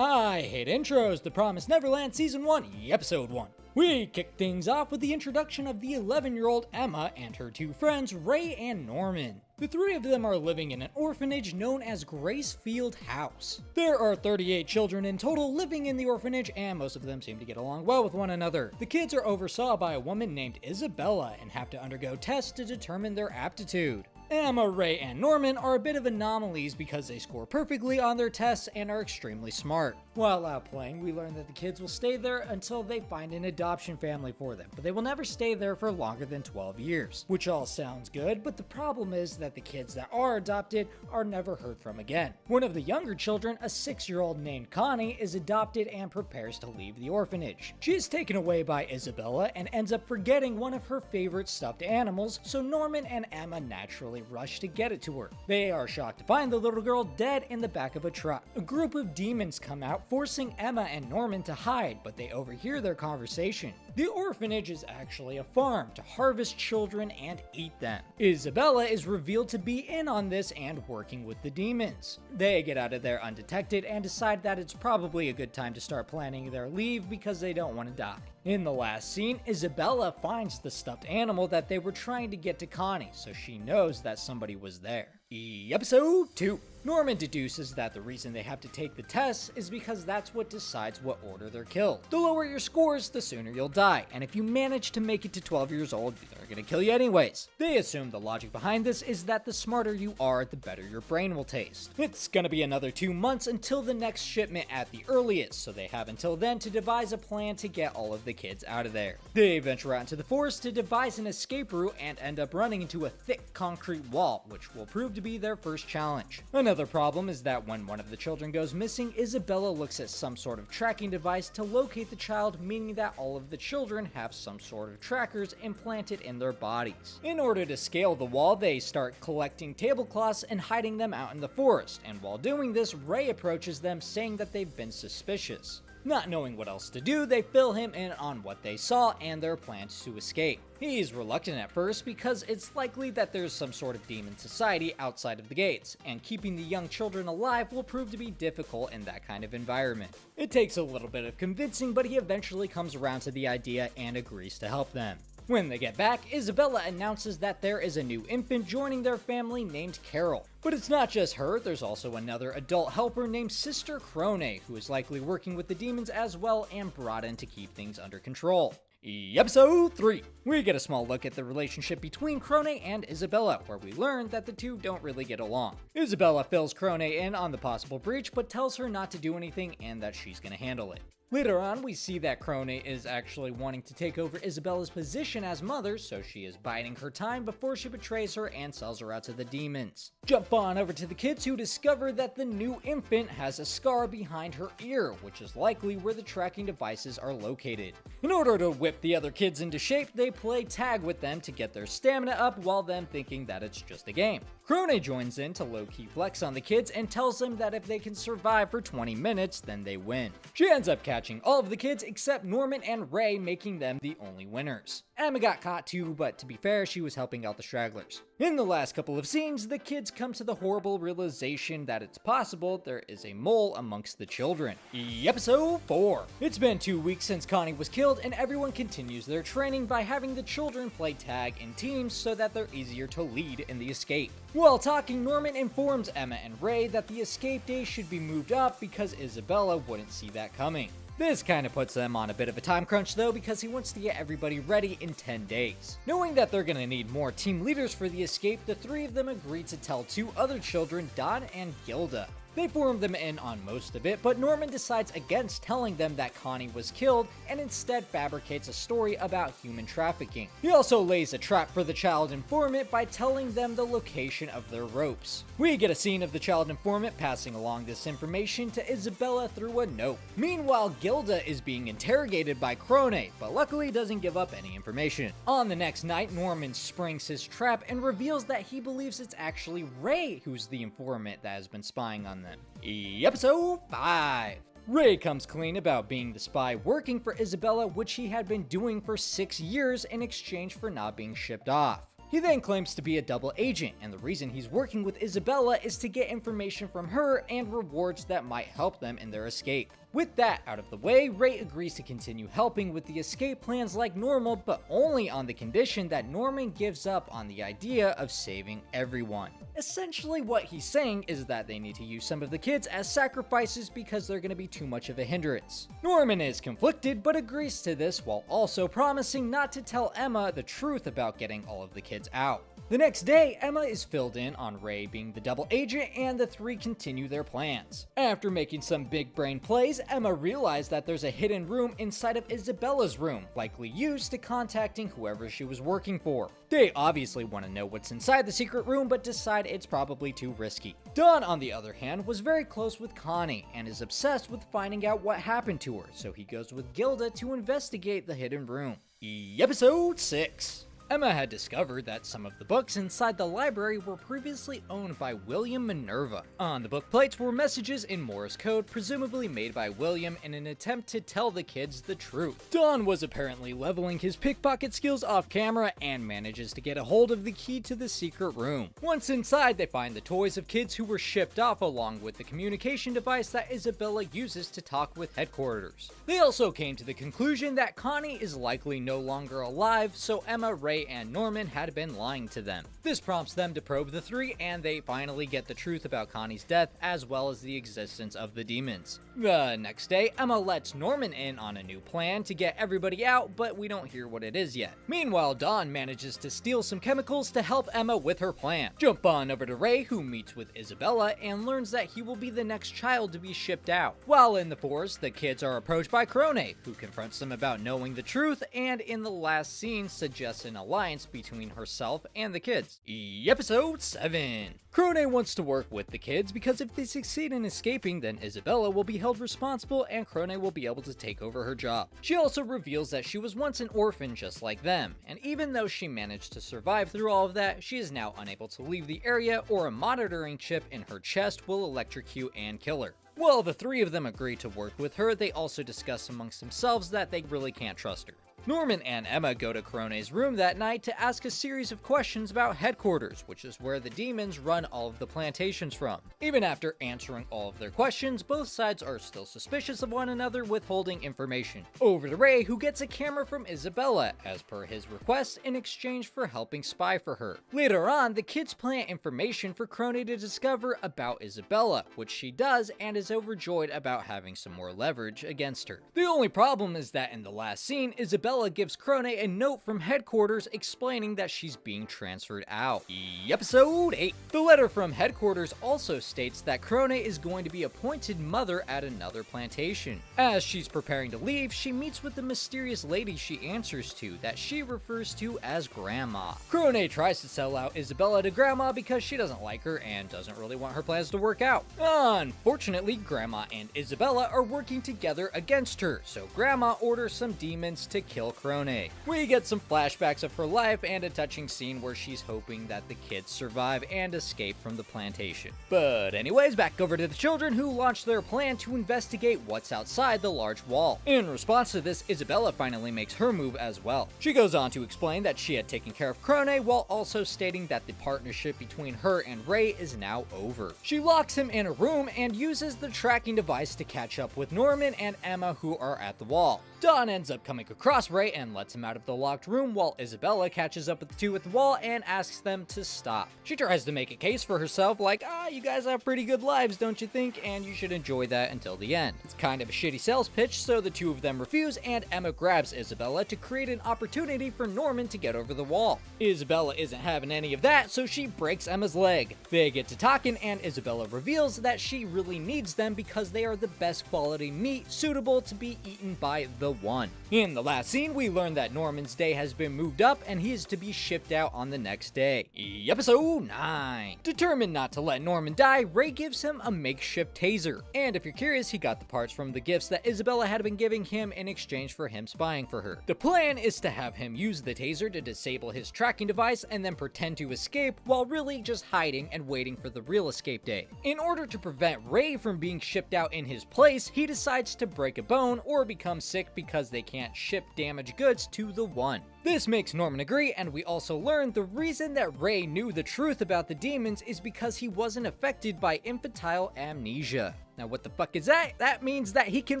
I Hate Intros, The Promised Neverland Season 1, Episode 1. We kick things off with the introduction of the 11-year-old Emma and her two friends, Ray and Norman. The three of them are living in an orphanage known as Gracefield House. There are 38 children in total living in the orphanage, and most of them seem to get along well with one another. The kids are oversaw by a woman named Isabella and have to undergo tests to determine their aptitude. Emma, Ray, and Norman are a bit of anomalies because they score perfectly on their tests and are extremely smart. While out playing, we learn that the kids will stay there until they find an adoption family for them, but they will never stay there for longer than 12 years. Which all sounds good, but the problem is that the kids that are adopted are never heard from again. One of the younger children, a 6-year-old named Connie, is adopted and prepares to leave the orphanage. She is taken away by Isabella and ends up forgetting one of her favorite stuffed animals, so Norman and Emma naturally rush to get it to her. They are shocked to find the little girl dead in the back of a truck. A group of demons come out, forcing Emma and Norman to hide, but they overhear their conversation. The orphanage is actually a farm to harvest children and eat them. Isabella is revealed to be in on this and working with the demons. They get out of there undetected and decide that it's probably a good time to start planning their leave because they don't want to die. In the last scene, Isabella finds the stuffed animal that they were trying to get to Connie, so she knows that somebody was there. Episode 2. Norman deduces that the reason they have to take the tests is because that's what decides what order they're killed. The lower your scores, the sooner you'll die, and if you manage to make it to 12 years old, they're gonna kill you anyways. They assume the logic behind this is that the smarter you are, the better your brain will taste. It's gonna be another 2 months until the next shipment at the earliest, so they have until then to devise a plan to get all of the kids out of there. They venture out into the forest to devise an escape route and end up running into a thick concrete wall, which will prove to be their first challenge. Another problem is that when one of the children goes missing, Isabella looks at some sort of tracking device to locate the child, meaning that all of the children have some sort of trackers implanted in their bodies. In order to scale the wall, they start collecting tablecloths and hiding them out in the forest, and while doing this, Ray approaches them saying that they've been suspicious. Not knowing what else to do, they fill him in on what they saw and their plans to escape. He's reluctant at first because it's likely that there's some sort of demon society outside of the gates, and keeping the young children alive will prove to be difficult in that kind of environment. It takes a little bit of convincing, but he eventually comes around to the idea and agrees to help them. When they get back, Isabella announces that there is a new infant joining their family named Carol. But it's not just her, there's also another adult helper named Sister Crone, who is likely working with the demons as well and brought in to keep things under control. Episode 3. We get a small look at the relationship between Crone and Isabella, where we learn that the two don't really get along. Isabella fills Crone in on the possible breach, but tells her not to do anything and that she's gonna handle it. Later on, we see that Crone is actually wanting to take over Isabella's position as mother, so she is biding her time before she betrays her and sells her out to the demons. Jump on over to the kids, who discover that the new infant has a scar behind her ear, which is likely where the tracking devices are located. In order to whip the other kids into shape, they play tag with them to get their stamina up while them thinking that it's just a game. Crone joins in to low-key flex on the kids and tells them that if they can survive for 20 minutes, then they win. She ends up catching all of the kids except Norman and Ray, making them the only winners. Emma got caught too, but to be fair, she was helping out the stragglers. In the last couple of scenes, the kids come to the horrible realization that it's possible there is a mole amongst the children. Episode 4. It's been 2 weeks since Connie was killed, and everyone continues their training by having the children play tag in teams so that they're easier to lead in the escape. While talking, Norman informs Emma and Ray that the escape day should be moved up because Isabella wouldn't see that coming. This kind of puts them on a bit of a time crunch though, because he wants to get everybody ready in 10 days. Knowing that they're gonna need more team leaders for the escape, the three of them agree to tell 2 other children, Don and Gilda. They form them in on most of it, but Norman decides against telling them that Connie was killed and instead fabricates a story about human trafficking. He also lays a trap for the child informant by telling them the location of their ropes. We get a scene of the child informant passing along this information to Isabella through a note. Meanwhile, Gilda is being interrogated by Crone, but luckily doesn't give up any information. On the next night, Norman springs his trap and reveals that he believes it's actually Ray who's the informant that has been spying on them. Episode 5. Ray comes clean about being the spy working for Isabella, which he had been doing for 6 years in exchange for not being shipped off. He then claims to be a double agent, and the reason he's working with Isabella is to get information from her and rewards that might help them in their escape. With that out of the way, Ray agrees to continue helping with the escape plans like normal, but only on the condition that Norman gives up on the idea of saving everyone. Essentially what he's saying is that they need to use some of the kids as sacrifices because they're going to be too much of a hindrance. Norman is conflicted but agrees to this while also promising not to tell Emma the truth about getting all of the kids out. The next day, Emma is filled in on Ray being the double agent and the three continue their plans. After making some big brain plays, Emma realized that there's a hidden room inside of Isabella's room, likely used to contacting whoever she was working for. They obviously want to know what's inside the secret room but decide it's probably too risky. Don, on the other hand, was very close with Connie and is obsessed with finding out what happened to her, so he goes with Gilda to investigate the hidden room. Episode 6. Emma had discovered that some of the books inside the library were previously owned by William Minerva. On the book plates were messages in Morse code, presumably made by William in an attempt to tell the kids the truth. Don was apparently leveling his pickpocket skills off camera and manages to get a hold of the key to the secret room. Once inside, they find the toys of kids who were shipped off along with the communication device that Isabella uses to talk with headquarters. They also came to the conclusion that Connie is likely no longer alive, so Emma, Ray, and Norman had been lying to them. This prompts them to probe the three, and they finally get the truth about Connie's death as well as the existence of the demons. The next day, Emma lets Norman in on a new plan to get everybody out, but we don't hear what it is yet. Meanwhile, Dawn manages to steal some chemicals to help Emma with her plan. Jump on over to Ray, who meets with Isabella and learns that he will be the next child to be shipped out. While in the forest, the kids are approached by Crone, who confronts them about knowing the truth, and in the last scene suggests an alliance between herself and the kids. Episode 7. Crone wants to work with the kids because if they succeed in escaping, then Isabella will be held responsible and Crone will be able to take over her job. She also reveals that she was once an orphan just like them, and even though she managed to survive through all of that, she is now unable to leave the area or a monitoring chip in her chest will electrocute and kill her. While the three of them agree to work with her, they also discuss amongst themselves that they really can't trust her. Norman and Emma go to Crone's room that night to ask a series of questions about headquarters, which is where the demons run all of the plantations from. Even after answering all of their questions, both sides are still suspicious of one another, withholding information. Over to Ray, who gets a camera from Isabella, as per his request, in exchange for helping spy for her. Later on, the kids plant information for Crone to discover about Isabella, which she does and is overjoyed about having some more leverage against her. The only problem is that in the last scene, Isabella gives Crone a note from headquarters explaining that she's being transferred out. Episode 8. The letter from headquarters also states that Crone is going to be appointed mother at another plantation. As she's preparing to leave, she meets with the mysterious lady she answers to that she refers to as Grandma. Crone tries to sell out Isabella to Grandma because she doesn't like her and doesn't really want her plans to work out. Unfortunately, Grandma and Isabella are working together against her, so Grandma orders some demons to kill Crone. We get some flashbacks of her life and a touching scene where she's hoping that the kids survive and escape from the plantation. But anyways, back over to the children who launch their plan to investigate what's outside the large wall. In response to this, Isabella finally makes her move as well. She goes on to explain that she had taken care of Crone while also stating that the partnership between her and Ray is now over. She locks him in a room and uses the tracking device to catch up with Norman and Emma, who are at the wall. Dawn ends up coming across Ray and lets him out of the locked room while Isabella catches up with the two at the wall and asks them to stop. She tries to make a case for herself like, you guys have pretty good lives, don't you think? And you should enjoy that until the end. It's kind of a shitty sales pitch, so the two of them refuse and Emma grabs Isabella to create an opportunity for Norman to get over the wall. Isabella isn't having any of that, so she breaks Emma's leg. They get to talking and Isabella reveals that she really needs them because they are the best quality meat suitable to be eaten by the One. In the last scene, we learn that Norman's day has been moved up and he is to be shipped out on the next day. Episode 9. Determined not to let Norman die, Ray gives him a makeshift taser. And if you're curious, he got the parts from the gifts that Isabella had been giving him in exchange for him spying for her. The plan is to have him use the taser to disable his tracking device and then pretend to escape while really just hiding and waiting for the real escape day. In order to prevent Ray from being shipped out in his place, he decides to break a bone or become sick because they can't ship damaged goods to the One. This makes Norman agree, and we also learn the reason that Ray knew the truth about the demons is because he wasn't affected by infantile amnesia. Now what the fuck is that? That means that he can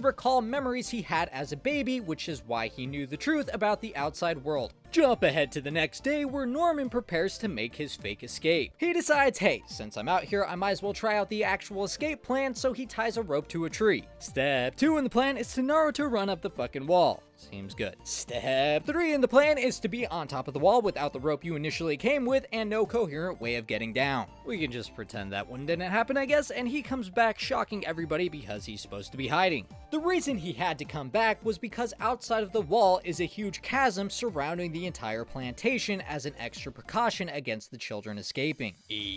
recall memories he had as a baby, which is why he knew the truth about the outside world. Jump ahead to the next day where Norman prepares to make his fake escape. He decides, hey, since I'm out here, I might as well try out the actual escape plan, so he ties a rope to a tree. Step 2 in the plan is to Naruto run up the fucking wall. Seems good. Step 3 in the plan is to be on top of the wall without the rope you initially came with and no coherent way of getting down. We can just pretend that one didn't happen, I guess, and he comes back shocking everybody because he's supposed to be hiding. The reason he had to come back was because outside of the wall is a huge chasm surrounding the entire plantation as an extra precaution against the children escaping.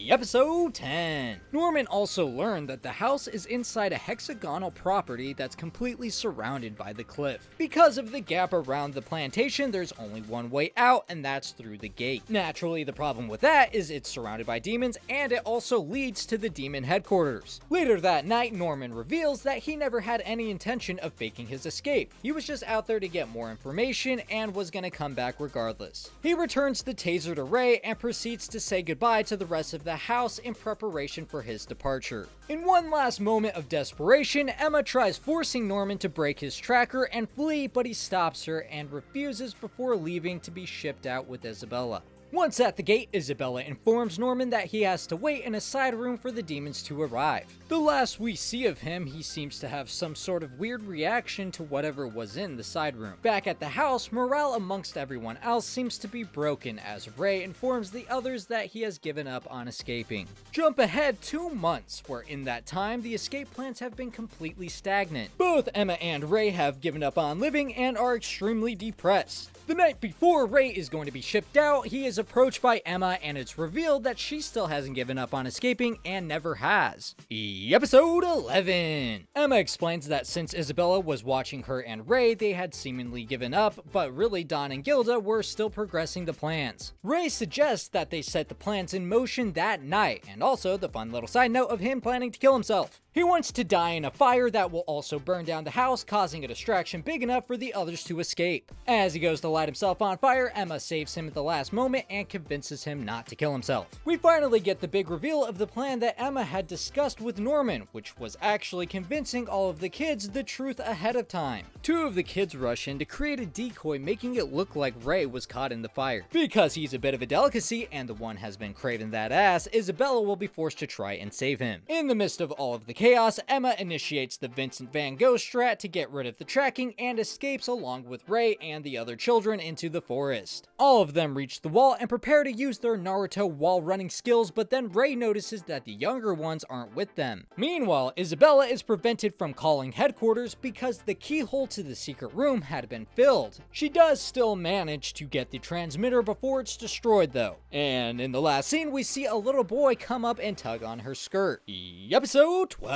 Episode 10. Norman also learned that the house is inside a hexagonal property that's completely surrounded by the cliff. Because of the gap around the plantation, there's only one way out, and that's through the gate. Naturally, the problem with that is it's surrounded by demons, and it also leads to the demon headquarters. Later that night, Norman reveals that he never had any intention of faking his escape. He was just out there to get more information and was gonna come back regardless. He returns the taser to Ray and proceeds to say goodbye to the rest of the house in preparation for his departure. In one last moment of desperation, Emma tries forcing Norman to break his tracker and flee, but he stops her and refuses before leaving to be shipped out with Isabella. Once at the gate, Isabella informs Norman that he has to wait in a side room for the demons to arrive. The last we see of him, he seems to have some sort of weird reaction to whatever was in the side room. Back at the house, morale amongst everyone else seems to be broken as Ray informs the others that he has given up on escaping. Jump ahead 2 months, where in that time, the escape plans have been completely stagnant. Both Emma and Ray have given up on living and are extremely depressed. The night before Ray is going to be shipped out, he is approached by Emma and it's revealed that she still hasn't given up on escaping and never has. Episode 11. Emma explains that since Isabella was watching her and Ray, they had seemingly given up, but really Don and Gilda were still progressing the plans. Ray suggests that they set the plans in motion that night, and also the fun little side note of him planning to kill himself. He wants to die in a fire that will also burn down the house, causing a distraction big enough for the others to escape. As he goes to light himself on fire, Emma saves him at the last moment and convinces him not to kill himself. We finally get the big reveal of the plan that Emma had discussed with Norman, which was actually convincing all of the kids the truth ahead of time. 2 of the kids rush in to create a decoy, making it look like Ray was caught in the fire. Because he's a bit of a delicacy and the one has been craving that ass, Isabella will be forced to try and save him. In the midst of all of the chaos, Emma initiates the Vincent Van Gogh strat to get rid of the tracking and escapes along with Ray and the other children into the forest. All of them reach the wall and prepare to use their Naruto wall running skills, but then Ray notices that the younger ones aren't with them. Meanwhile, Isabella is prevented from calling headquarters because the keyhole to the secret room had been filled. She does still manage to get the transmitter before it's destroyed though. And in the last scene, we see a little boy come up and tug on her skirt. Episode 12.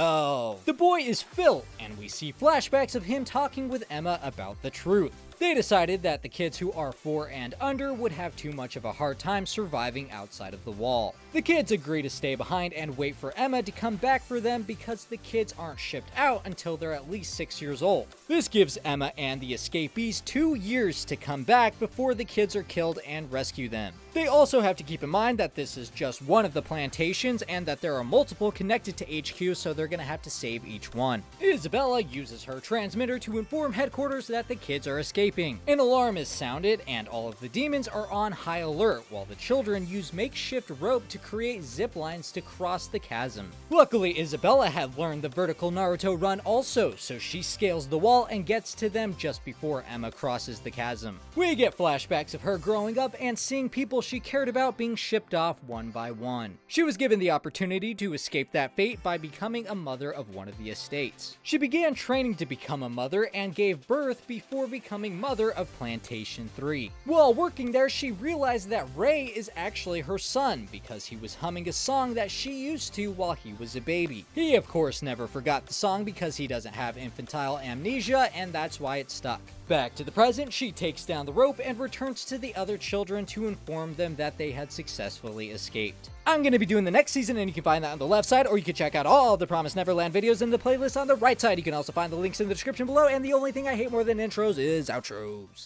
The boy is Phil, and we see flashbacks of him talking with Emma about the truth. They decided that the kids who are 4 and under would have too much of a hard time surviving outside of the wall. The kids agree to stay behind and wait for Emma to come back for them because the kids aren't shipped out until they're at least 6 years old. This gives Emma and the escapees 2 years to come back before the kids are killed and rescue them. They also have to keep in mind that this is just one of the plantations and that there are multiple connected to HQ, so they're gonna have to save each one. Isabella uses her transmitter to inform headquarters that the kids are escaping. An alarm is sounded and all of the demons are on high alert while the children use makeshift rope to create zip lines to cross the chasm. Luckily, Isabella had learned the vertical Naruto run also, so she scales the wall and gets to them just before Emma crosses the chasm. We get flashbacks of her growing up and seeing people she cared about being shipped off one by one. She was given the opportunity to escape that fate by becoming a mother of one of the estates. She began training to become a mother and gave birth before becoming mother of Plantation 3. While working there, she realized that Ray is actually her son because he was humming a song that she used to while he was a baby. He of course never forgot the song because he doesn't have infantile amnesia, and that's why it stuck. Back to the present, she takes down the rope and returns to the other children to inform them that they had successfully escaped. I'm going to be doing the next season, and you can find that on the left side, or you can check out all the Promised Neverland videos in the playlist on the right side. You can also find the links in the description below, and the only thing I hate more than intros is outros.